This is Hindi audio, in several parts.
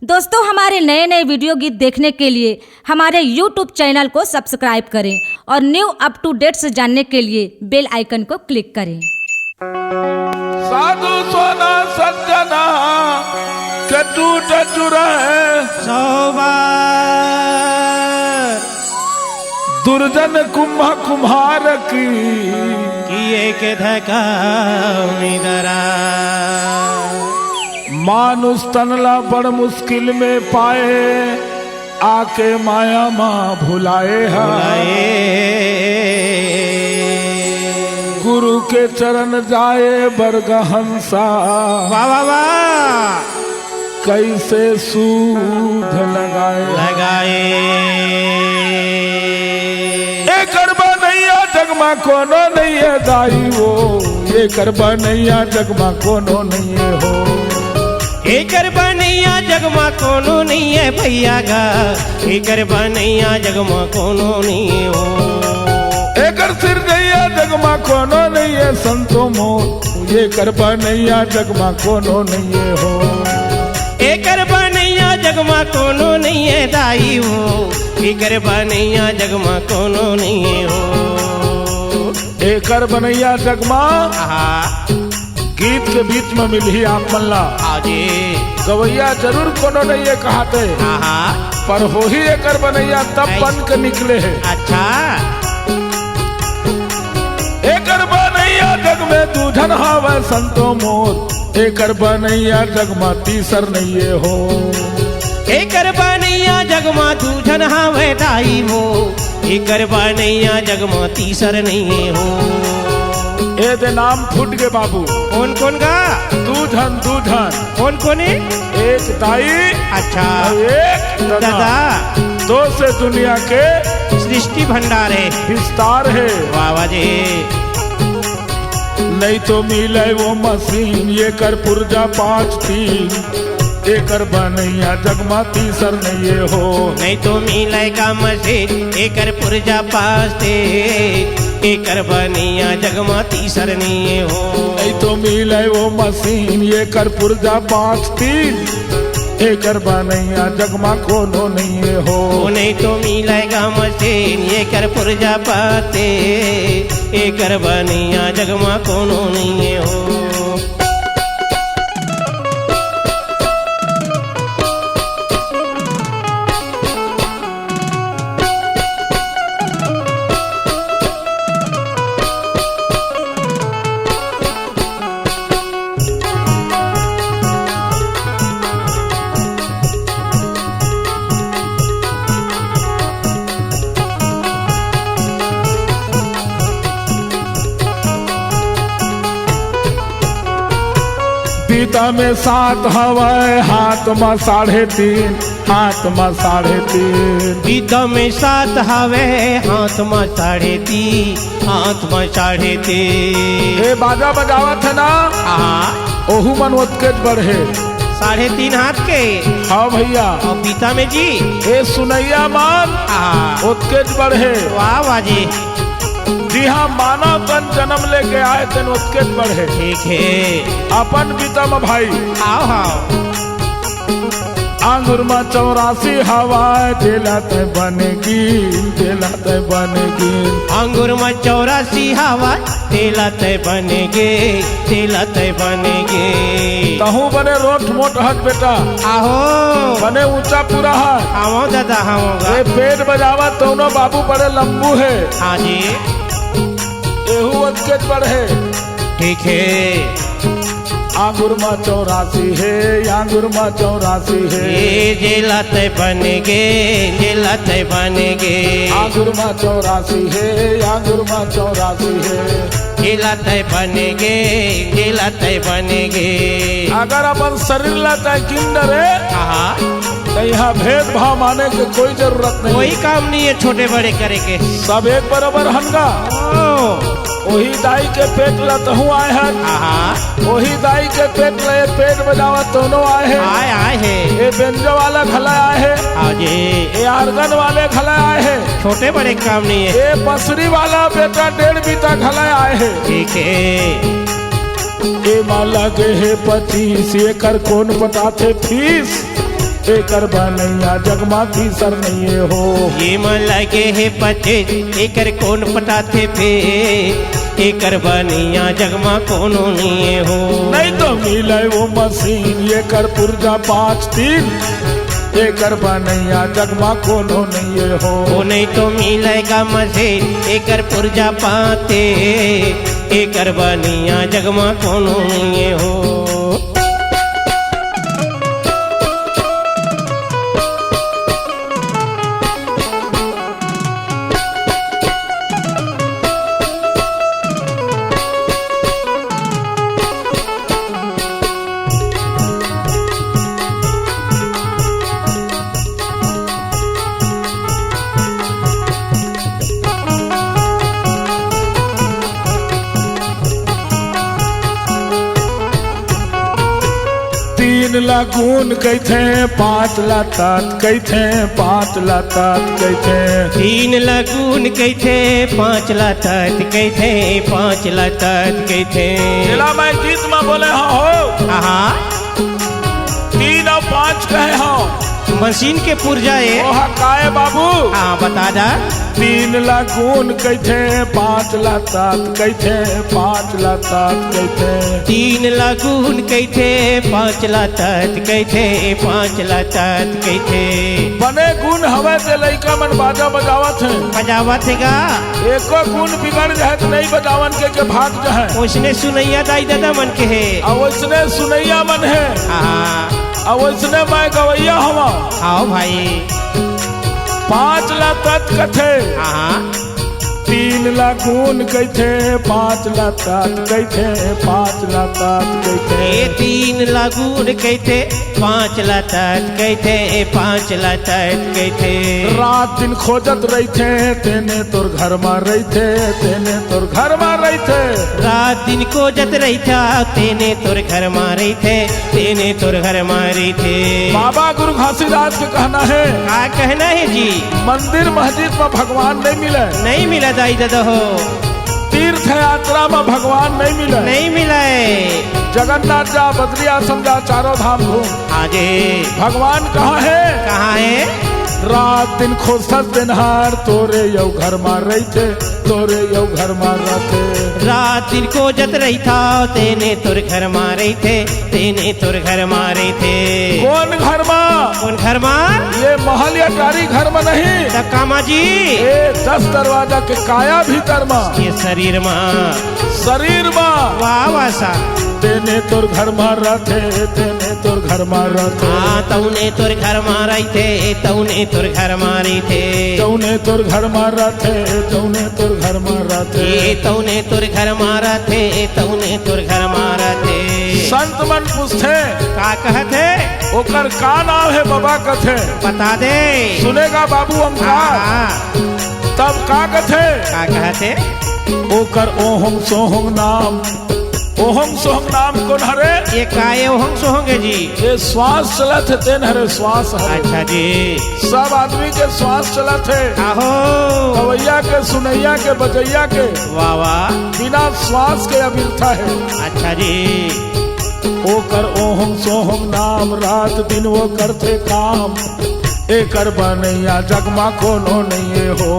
दोस्तों, हमारे नए नए वीडियो गीत देखने के लिए हमारे YouTube चैनल को सब्सक्राइब करें और न्यू अप टू डेट से जानने के लिए बेल आइकन को क्लिक करें। साधु सोना सज्जना के टूट चुराए दुर्जन कुम्हा कुम्हार की किए के धका निदरा मानुष तनला बड़ मुश्किल में पाए आके माया माँ भुलाए है गुरु के चरण जाए बरगहंसा वाह वाह वाह कैसे सूध लगाए करबा नैया जगमा कोनो नहीं है दाई वो ये करबा नैया जगमा कोनो नहीं है हो ये करबा नैया जगमा कोनो नहीं है भैया गा ये करबा नैया जगमा कोनो नहीं हो एकर सिर नैया जगमा कोनो नहीं है संतो मोर ये करबा नैया जगमा कोनो नहीं है हो ये करबा नैया जगमा कोनो नहीं है दाई हो ये करबा नैया जगमा कोनो नहीं हो एकर बनैया जगमा गीत के बीच में मिली आप मल्ला आजे गवैया जरूर कोनो नहीं है कहते पर हो ही एकर बनैया तब बन के निकले है। अच्छा एकर बनैया जग में दूधन हावे संतो मोर एकर बनैया जगमा तीसर नहीं है हो एकर बनैया जगमा दूधन हावे दाई हो एकर बनैया जगमा तीसर नहीं हो ए दे नाम फूट गए बाबू कौन कौन गा दूधन कौन कौन है एक दाई अच्छा एक दादा दो से दुनिया के सृष्टि भंडार है विस्तार है बाबा जी नहीं तो मिले वो मशीन ये कर पुर्जा 5-3 एकर बनैया जगमा तीसर नहीं है हो नहीं तो मिलेगा मशीन एकर पुर्जा पास थे एकर बनैया जगमा तीसर नहीं हो नहीं तो मिले वो मशीन ये कर पुर्जा 5-3 एकर बनैया जगमा कोनो नहीं है हो नहीं तो मिलेगा मशीन एकर पुर्जा पाते एकर बनैया जगमा कोनो नहीं हो पीता में 7 हवाए हाथ में 3.5 हाथ में 3.5 पीता में 7 हवे हाथ में 3.5 हाथ में 3.5 ए बाजा बजावत है ना ओहू मन उत्केज बढ़े 3.5 हाथ के हाँ भैया और पीता में जी ए सुनैया मान उत्केज बढ़े वाह वाह जी जी हाँ मानव तन जन्म लेके आए तेन उत्केज बढ़े ठीक है अपन बीतम भाई आओ आंगुर में 84 हवाए दिलत बनेगी अंगूर में 84 हवा दिलत बनेगे तहू बने रोट मोट हट बेटा आहो बने ऊंचा पूरा है आओ दादा ये पेट बजावा दोनों बाबू बड़े लंबू है हाँ जी एहू उत्केज बढ़े ठीक है आंगुर में 84 है आंगुर में 84 है जिलत बनेगे आंगुर में 84 है आंगुर में 84 है जिलत बनेगे अगर अपन शरीर लाता है किंडर है तो यहाँ भेदभाव माने की कोई जरूरत नहीं कोई काम नहीं है छोटे बड़े करे के सब एक बराबर हनगा वही दाई के पेट लतहू आए हैं वही दाई के पेट ले पेट बजावा दोनों आए हैं आए हैं ये बेंजो वाला खला आए हैं आजे ये आर्गन वाले खला आए हैं छोटे बड़े काम नहीं है ये बसरी वाला बेटा 1.5 बीता खला आए हैं ठीक है ए माला के है 25 एकर कौन पटाते फीस एकर बनैया जगमा तीसर नहीं हो। ये मन लगे है पचे एकर कौन पटाथे पे एकर बनिया जगमा कोनो नहीं हो। नहीं तो मिले वो मशीन एकर पुर्जा 5-3 एकर बनैया जगमा कोनो नहीं हो। वो नहीं तो मिलेगा मशीन एकर पुर्जा पाते एकर बनिया जगमा कोनो नहीं हो। तीन लागून कहते 5 लातात कहते 5 लातात कहते। 3 लगून कहते 5 लातात कहते 5 लातात कहते। जिला मैं गीत में बोले हो आहा 3 और 5 कहे हो मशीन के पुर्जा है। ओहा काए बाबू हाँ बता दा। 3 लागून कहते 5 लातात कहते 5 लातात कहते। 3 लगून कहते 5 लातात कहते 5 लातात कहते। बने गुण हवे ते लइका मन बाजा बजावत है। बजावत हैगा एको गुण बिगड़ जाए तो नहीं बजावन के भाग जाए। उसने सुनैया दाई दादा मन के है। और वैसने सुनैया मन है हाँ और वैसने मैं गवैया हवा। आओ भाई 5 लातात कथे हाँ 3 लागून कहते 5 लातात कहते 5 लातात कहते। ये 3 लगून कहते 5 लातात कहते 5 लातात कहते। रात दिन खोजत रहते तेने तोर घर में रहते तेने तोर घर में रहते। रात दिन को जत रही था तेने तोर घर मारी थे तेने तोर घर मारी थे। बाबा गुरु घासीदास के कहना है क्या कहना है जी। मंदिर मस्जिद में भगवान नहीं मिले। नहीं मिला दाई दादा हो। तीर्थ यात्रा में भगवान नहीं मिले। नहीं मिला है। जगन्नाथ जा बद्रिया समझा चारों धाम घूम आजे भगवान कहाँ है। कहाँ है। रात दिन खोजत दिनहार तोरे यौ घर मार रही थे तोरे यौ घर मार रहते। रात दिन को जत रही था तेने तोर घर मारे थे तेने तोर घर मारे थे। कौन घर में। कौन घर में। ये महल या टारी घर में नहीं। कामा जी ये 10 दरवाजा के काया भीतर में। ये शरीर में शरीर में वाह वाह सा तेने तोर घर मार रहते तेने तोर घर मार रहते। हाँ तौने तोर घर मारे थे तौने तोर घर मारे थे। तौने तोर घर मार रहते तौने तोर घर मार रहते। ये तौने तोर घर मारा थे तौने तोर घर मारा थे। संत मन पूछते का कहते ओकर का नाम है बाबा कथे। बता दे। सुनेगा बाबू ओंकार हाँ तब का कथे। का कहते ओकर ओहम सोहम नाम। ओहम सोहम नाम कौन हरे। ये काये हम सोहोंगे जी। ये श्वास चलत है तेन हरे श्वास हरे। अच्छा जी सब आदमी के श्वास चलत है। आहो गवैया के सुनैया के बजैया के वाह वाह बिना श्वास के अबिरथा है। अच्छा जी ओकर ओहम सोहम नाम रात दिन वो करते काम। एकर बनैया जगमा कोनो नहीं हो।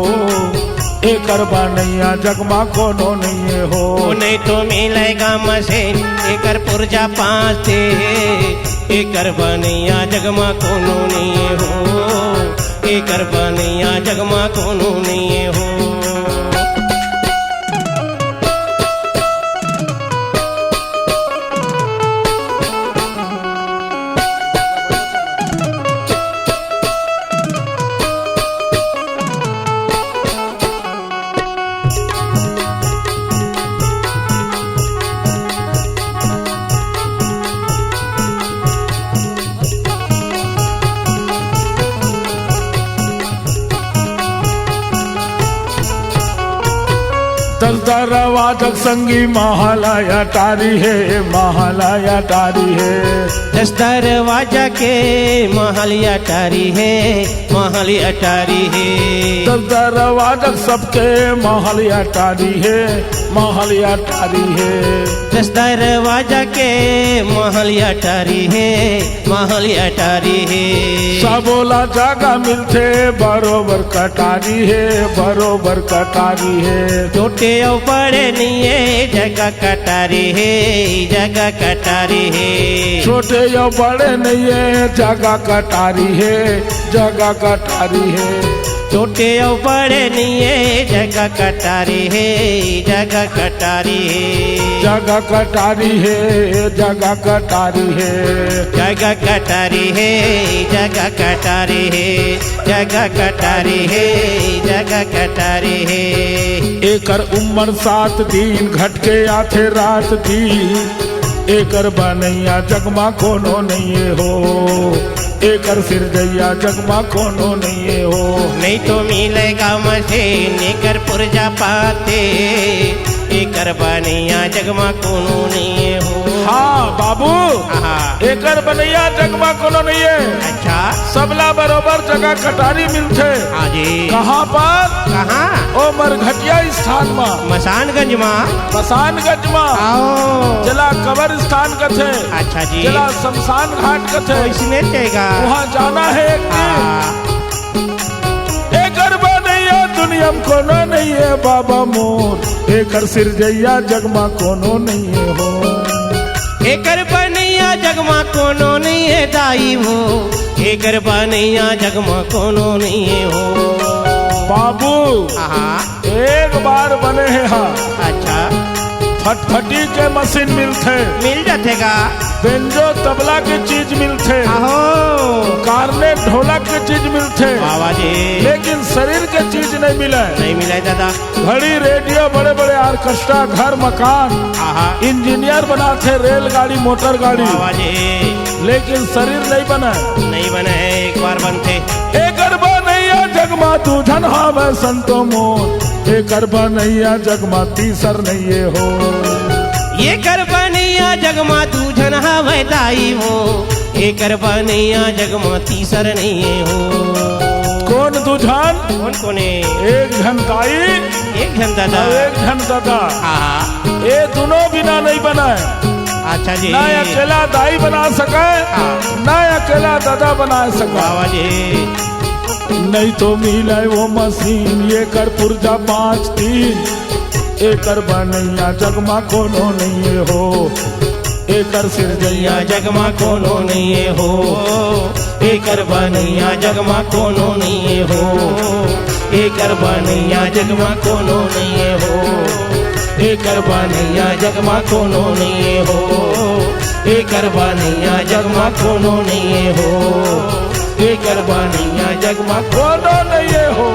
एकर बनैया जगमा कोनो नहीं हो। नहीं तो मिलेगा मशीन एकर पुर्जा पाते एकर बनैया जगमा कोनो नहीं हो। एकर बनैया जगमा कोनो नहीं हो। दरवाजक संगी महालया टारी है महालया टारी है। दस दरवाजा के महल अटारी है, महल अटारी है। दस दरवाजा सबके महल अटारी है, महल अटारी है। दस दरवाजा के महल अटारी है, महल अटारी है। सबोला जगह मिलते बरोबर कटारी है, बरोबर कटारी है। छोटे और बड़े नहीं जगह कटारी है, जगह कटारी है। छोटे या बड़े नहीं है जगह कटारी है, जगह कटारी है। छोटे और बड़े नहीं जगह कटारी है, जगह कटारी है। जगह कटारी है, जगह कटारी है। जगह कटारी है, जगह कटारी है। जगह कटारी है, जगह कटारी है। एकर उम्र 7 दिन घटके आथे रात दिन। एकर बनैया जगमा कोनो नहीं हो, एकर सिरजैया जगमा कोनो नहीं हो। नहीं तो मिलेगा मशीन एकर पुर्जा पाते, एकर बनैया जगमा कोनो नहीं हो। हाँ बाबू, हाँ। एकर बनैया जगमा कोनो नहीं है। अच्छा, सबला बरोबर जगह कटारी मिलते। हाँ जी। कहाँ पर? कहाँ? ओ मरघटिया स्थान में, मसानगंज में। मसानगंज में। आओ। जला कबर स्थान का थे। अच्छा जी। जला शमशान घाट का थे। इसने देगा वहाँ जाना है एक दिन। एकर बनैया दुनिया में कोनो नहीं है बाबा मोर, एकर सिरजैया जगमा कोनो नहीं है हो। एकर बनैया जगमा कोनो नहीं है दाई हो, एकर बनैया जगमा कोनो नहीं है हो। बाबू हाँ। एक बार बने हैं। हाँ। अच्छा। फटफटी के मशीन मिलते, मिल जातेगा। बेंजो तबला की चीज मिलते, आहो। कारने ढोलक की चीज मिलते। बाबा जी। लेकिन शरीर के चीज नहीं मिले। नहीं मिला दादा। घड़ी रेडियो बड़े बड़े ऑर्केस्ट्रा घर मकान आहा। इंजीनियर बनाते रेलगाड़ी मोटर गाड़ी। बाबा जी। लेकिन शरीर नहीं बना। नहीं बने है, एक बार बनते। एकर बनैया जगमा तू धन हावे संतो मोर, एकर बनैया जगमा तीसर नहीं हो। ये कर बनैया जगमा तू झन हवे दाई हो, एकर बनैया जगमा तीसर नहीं हो। कौन तू धन? कौन कौन है? एक झन ताई, एक झन दादा और एक झन दादा। हाँ। ये दोनों बिना नहीं बनाए। अच्छा जी। ना अकेला दाई बना सके, ना अकेला दादा बना सके। बाबा जी। नहीं तो मिले वो मशीन ये कर पुर्जा 5 3। एकर बनैया जगमा कोनो नहीं हो, एकर सिरजैया जगमा कोनो नहीं हो। एकर बनैया जगमा कोनो नहीं हो, एकर बनैया जगमा कोनो नहीं हो। एकर बनैया जगमा कोनो नहीं हो, एकर बनैया जगमा कोनो नहीं हो। एकर बनैया जगमा कोनो नहीं हो।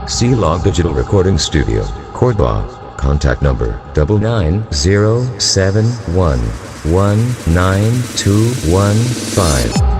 C-Log Digital Recording Studio, Cordoba. Contact number 99071192115.